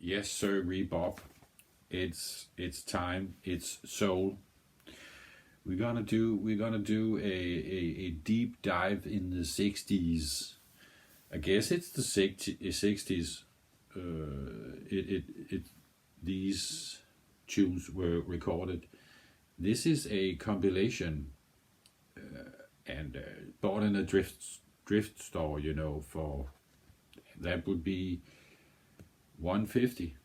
Yes, sir, Bob. It's time. It's soul. We're gonna do a deep dive in the '60s. I guess it's the '60s. It these tunes were recorded. This is a compilation and bought in a drift store. For that would be 150.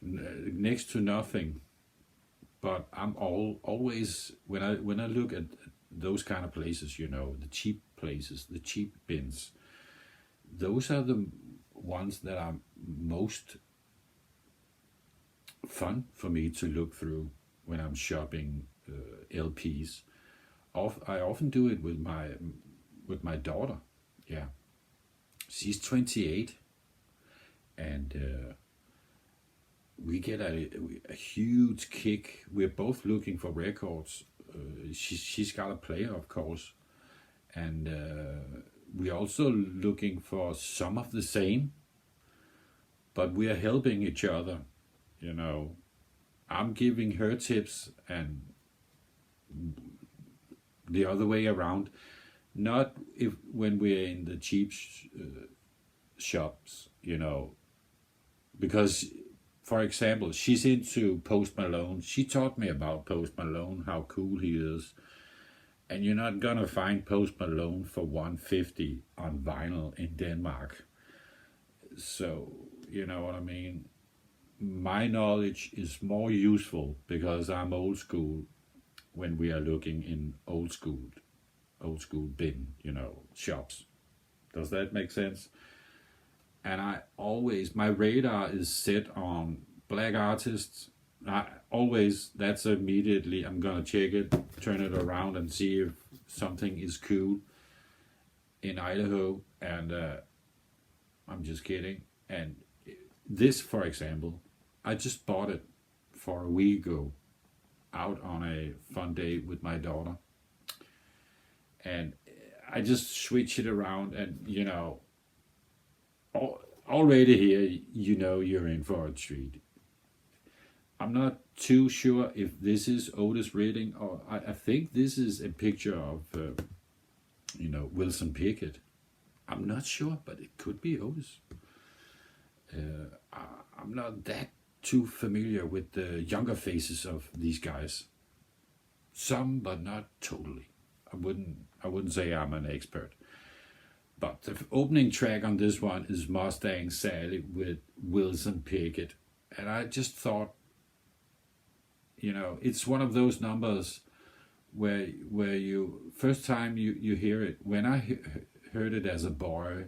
Next to nothing. But I'm always when I look at those kind of places, the cheap places, the cheap bins. Those are the ones that are most fun for me to look through when I'm shopping LPs. I often do it with my daughter. Yeah, she's 28, and we get a huge kick. We're both looking for records. She's got a player, of course, and we're also looking for some of the same, but we are helping each other. I'm giving her tips and the other way around. Not if when we're in the cheap shops, because, for example, she's into Post Malone. She taught me about Post Malone, how cool he is. And you're not gonna find Post Malone for 150 on vinyl in Denmark. So, you know what I mean? My knowledge is more useful because I'm old school when we are looking in old school bin, shops. Does that make sense? And my radar is set on black artists. That's immediately, I'm gonna check it, turn it around and see if something is cool in Idaho. And I'm just kidding. And this, for example, I just bought it for a week ago out on a fun day with my daughter. And I just switch it around and, already here, you're in for a treat. I'm not too sure if this is Otis Redding, or I think this is a picture of, Wilson Pickett. I'm not sure, but it could be Otis. I'm not that too familiar with the younger faces of these guys. Some, but not totally. I wouldn't say I'm an expert. But the opening track on this one is Mustang Sally with Wilson Pickett. And I just thought, it's one of those numbers where you, first time you hear it, when I heard it as a boy,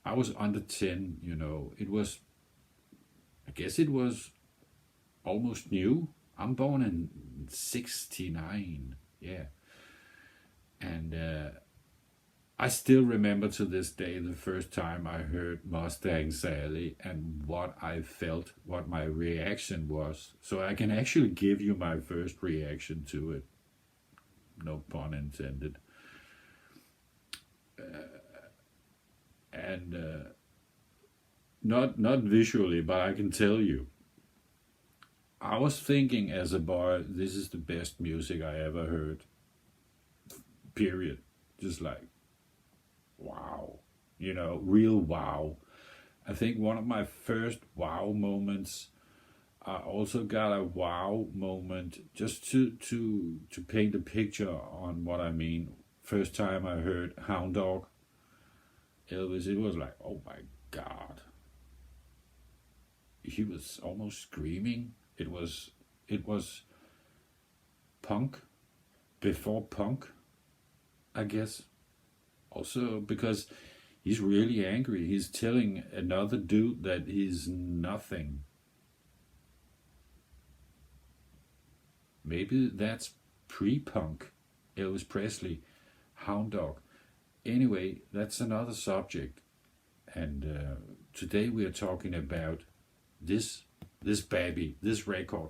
I was under 10, it was, I guess it was almost new. I'm born in 69, yeah. And I still remember to this day the first time I heard Mustang Sally and what I felt, what my reaction was. So I can actually give you my first reaction to it. No pun intended. Not visually, but I can tell you. I was thinking as a boy, this is the best music I ever heard. Period. Just like, wow. Real wow. I think one of my first wow moments, I also got a wow moment just to paint a picture on what I mean. First time I heard Hound Dog, Elvis, it was like, oh my God. He was almost screaming. It was punk, before punk, I guess. Also because he's really angry. He's telling another dude that he's nothing. Maybe that's pre-punk, Elvis Presley, Hound Dog. Anyway, that's another subject. And today we are talking about this baby, this record.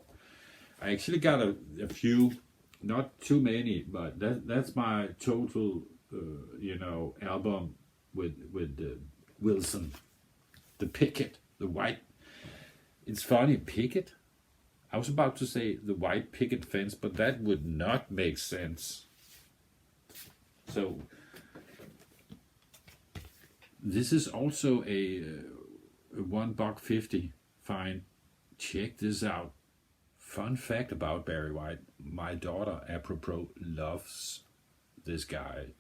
I actually got a few, not too many, but that's my total, album with Wilson, the Pickett, the white It's funny, picket. I was about to say the white picket fence, but that would not make sense. So this is also a $1.50 fine. Check this out. Fun fact about Barry White: my daughter, apropos, loves this guy.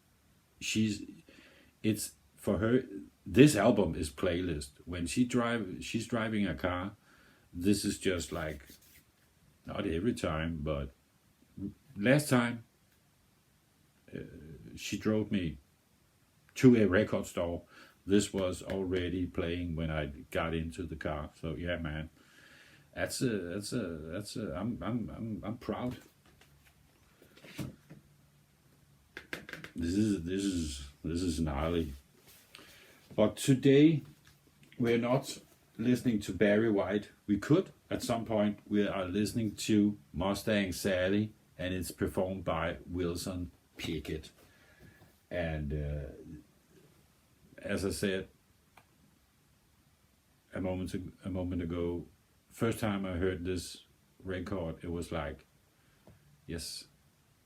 It's for her. This album is playlist. When she's driving a car. This is just like, not every time, but last time she drove me to a record store. This was already playing when I got into the car. So yeah, man. I'm proud. This is gnarly. But today we're not listening to Barry White. We could at some point. We are listening to Mustang Sally, and it's performed by Wilson Pickett. And as I said a moment ago, first time I heard this record, it was like, yes,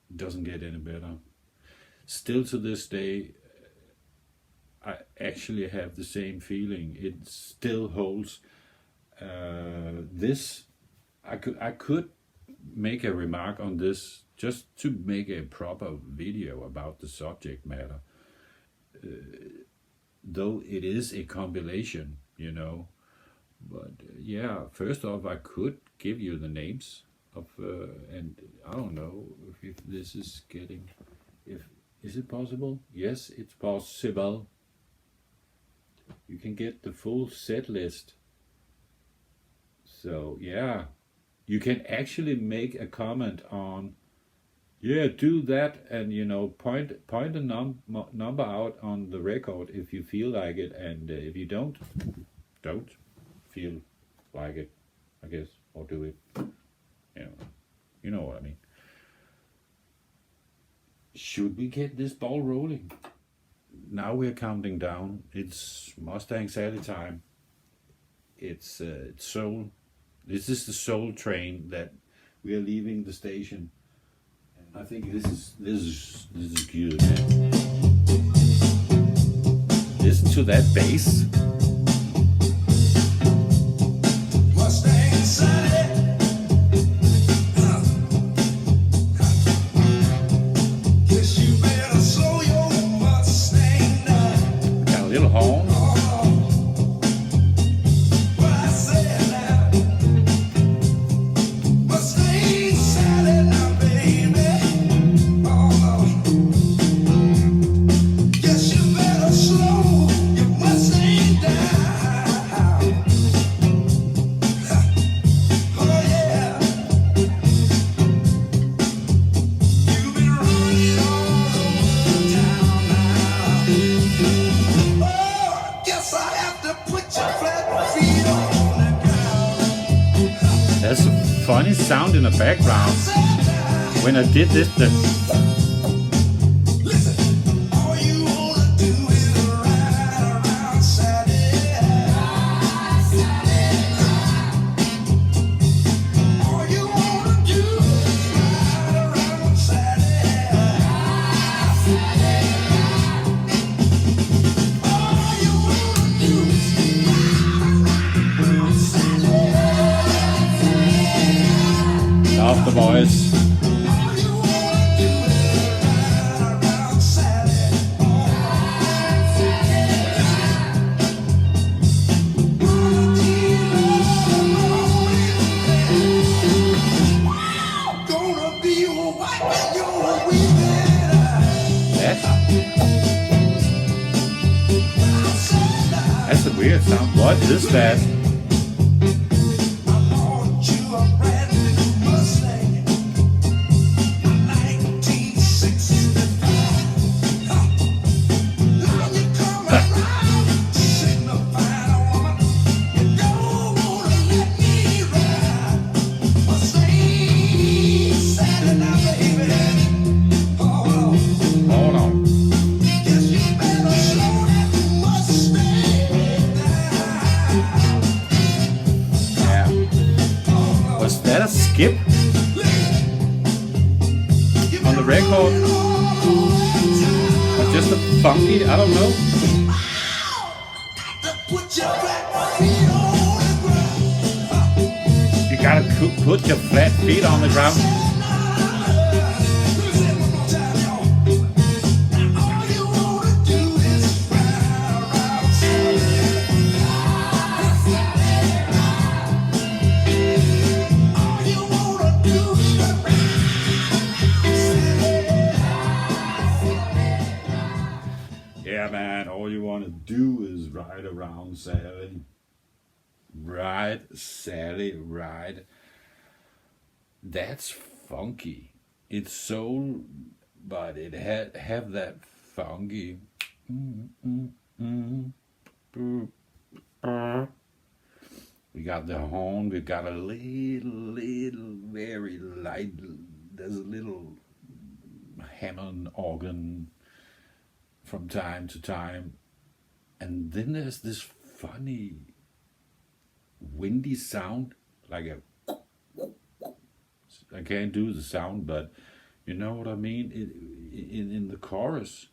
it doesn't get any better. Still to this day, I actually have the same feeling. It still holds. I could make a remark on this just to make a proper video about the subject matter. Though it is a compilation, But yeah, first off, I could give you the names of, and I don't know if this is getting, is it possible? Yes, it's possible. You can get the full set list. So yeah, you can actually make a comment on, yeah, do that, and point a number out on the record if you feel like it, and if you don't feel like it, I guess, or do it. You know what I mean. Should we get this ball rolling? Now we're counting down. It's Mustang Sally time. It's Soul. This is the Soul train that we are leaving the station. And I think this is good, man. Listen to that bass. There's a funny sound in the background. When I did this, love the voice. That's a weird sound. What is that? skip on the record, or just a funky, I don't know. You gotta put your flat feet on the ground. Yeah, man, all you want to do is ride around, Sally. Ride, Sally, ride. That's funky. It's soul, but it have that funky. We got the horn. We got a little, very light. There's a little Hammond organ from time to time, and then there's this funny windy sound, like a, I can't do the sound, but you know what I mean, in the chorus.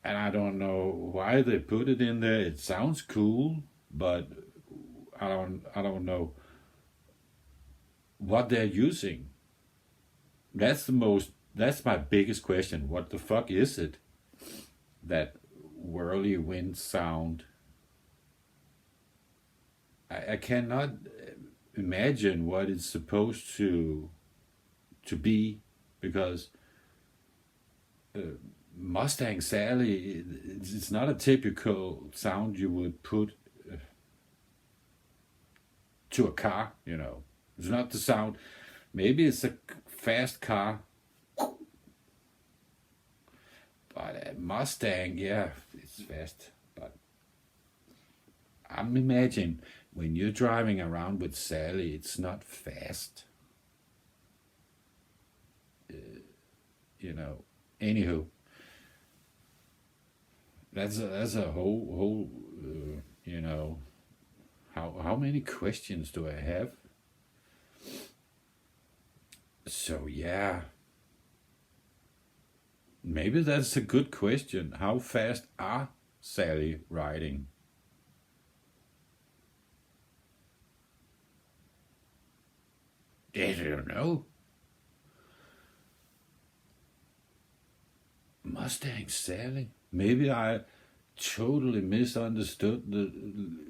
And I don't know why they put it in there. It sounds cool, but I don't know what they're using. That's my biggest question. What the fuck is it? That whirly wind sound. I cannot imagine what it's supposed to be, because Mustang Sally, it's not a typical sound you would put to a car, you know. It's not the sound. Maybe it's a fast car, but a Mustang, yeah, it's fast. But I'm imagining when you're driving around with Sally, it's not fast. You know. Anywho, that's a whole you know. How many questions do I have? So yeah, maybe that's a good question. How fast are Sally riding? I don't know. Mustang Sally? Maybe I totally misunderstood the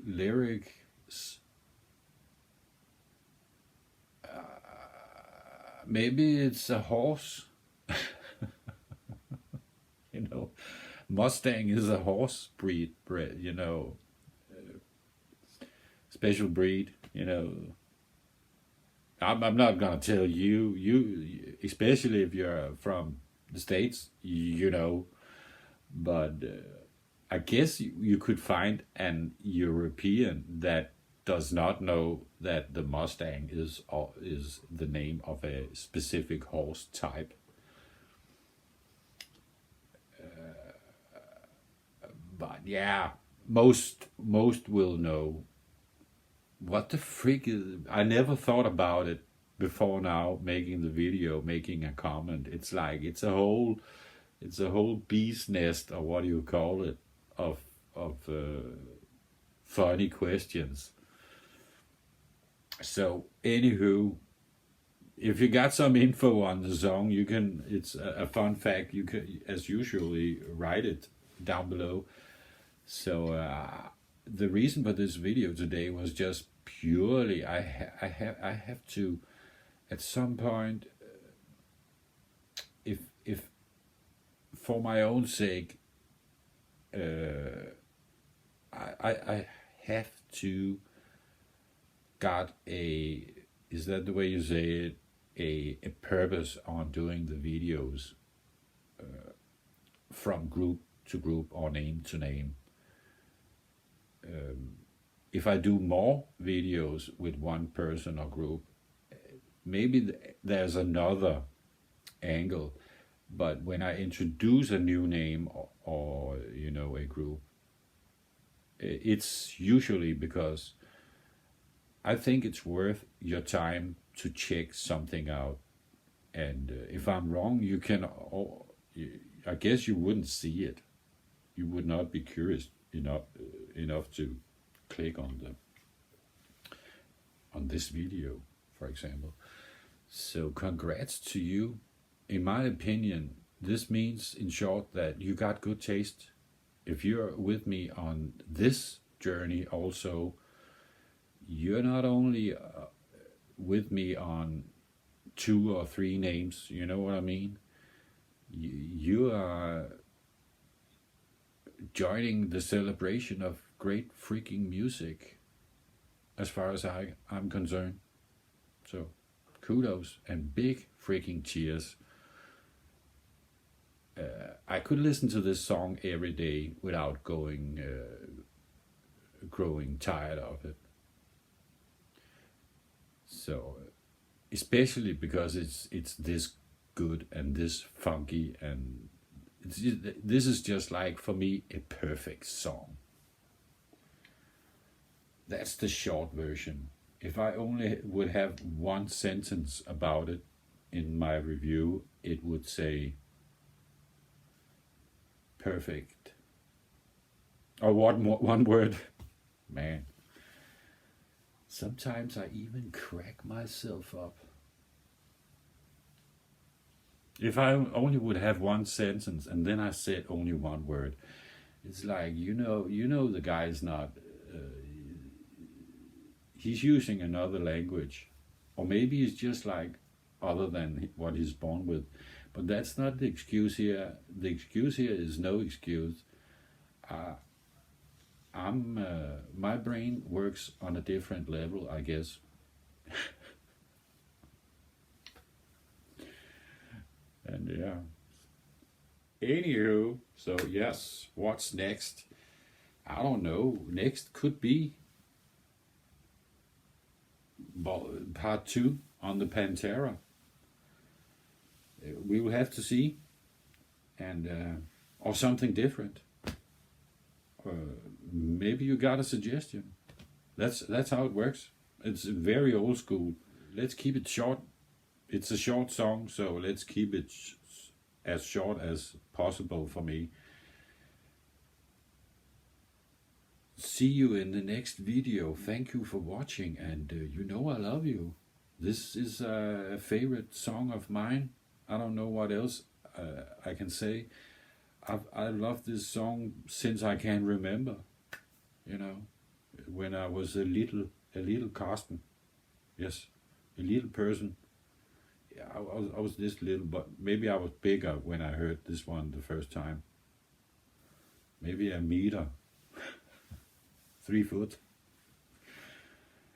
lyrics. Maybe it's a horse. You know, Mustang is a horse breed, you know, special breed, you know. I'm not gonna tell you, especially if you're from the States, you know, but I guess you could find an European that does not know that the Mustang is the name of a specific horse type. But yeah, most will know. What the freak is? I never thought about it before now, making the video, making a comment. It's like it's a whole bee's nest, or what do you call it, of funny questions. So anywho, if you got some info on the song, you can. It's a fun fact. You can, as usually, write it down below. So the reason for this video today was just purely I have to, at some point, if for my own sake, I have to got a, is that the way you say it, a purpose on doing the videos, from group to group or name to name. If I do more videos with one person or group, maybe there's another angle. But when I introduce a new name or you know, a group, it's usually because I think it's worth your time to check something out. And if I'm wrong, you can. I guess you wouldn't see it. You would not be curious enough to click on this video, for example. So congrats to you. In my opinion, this means, in short, that you got good taste. If you're with me on this journey also, you're not only with me on 2 or 3 names, you know what I mean? You are joining the celebration of great freaking music, as far as I'm concerned. So kudos and big freaking cheers. I could listen to this song every day without growing tired of it. So, especially because it's this good and this funky, and this is just like, for me, a perfect song. That's the short version. If I only would have one sentence about it in my review, it would say perfect. Or one word. Man. Sometimes I even crack myself up. If I only would have one sentence and then I said only one word, it's like, you know the guy's not, he's using another language. Or maybe he's just like other than what he's born with. But that's not the excuse here. The excuse here is no excuse. My brain works on a different level, I guess. And yeah. Anywho, so yes, what's next? I don't know. Next could be part 2 on the Pantera. We will have to see, and or something different. Maybe you got a suggestion. That's how it works. It's very old school. Let's keep it short. It's a short song, so let's keep it as short as possible for me. See you in the next video. Thank you for watching, and I love you. This is a favorite song of mine. I don't know what else I can say. I love this song since I can remember. When I was a little Carsten. Yes, a little person. Yeah, I was this little, but maybe I was bigger when I heard this one the first time. Maybe a meter. 3 foot.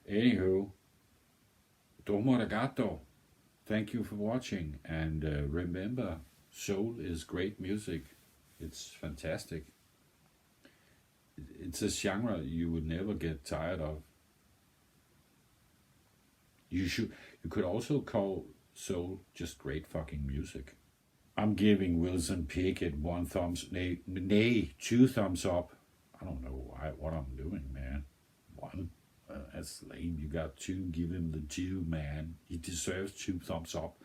Anywho, domo arigato. Thank you for watching, and remember, soul is great music. It's fantastic. It's a genre you would never get tired of. You could also call soul just great fucking music. I'm giving Wilson Pickett 2 thumbs up. I don't know what I'm doing, man. 1. That's lame. You got 2. Give him the 2, man. He deserves 2 thumbs up.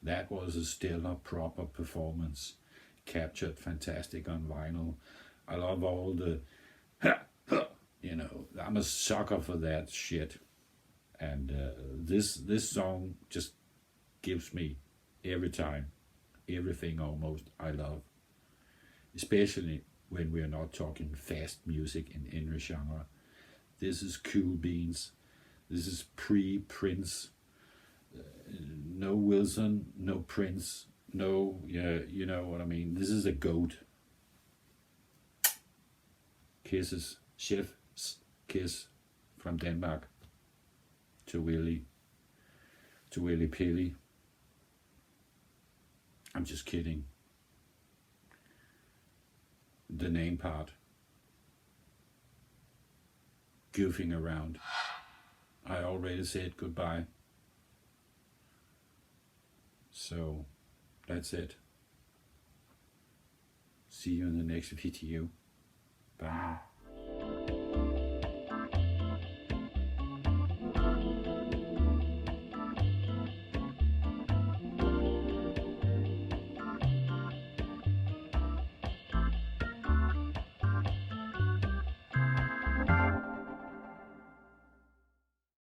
That was a stellar, proper performance. Captured fantastic on vinyl. I love all the, I'm a sucker for that shit. And this song just gives me every time, everything almost I love. Especially when we are not talking fast music in any genre. This is cool beans. This is pre-Prince. No Wilson, no Prince, no, you know what I mean. This is a goat. Kisses, chef's kiss from Denmark to Willie Pilly. I'm just kidding. The name part. Goofing around. I already said goodbye. So that's it. See you in the next video. Bye.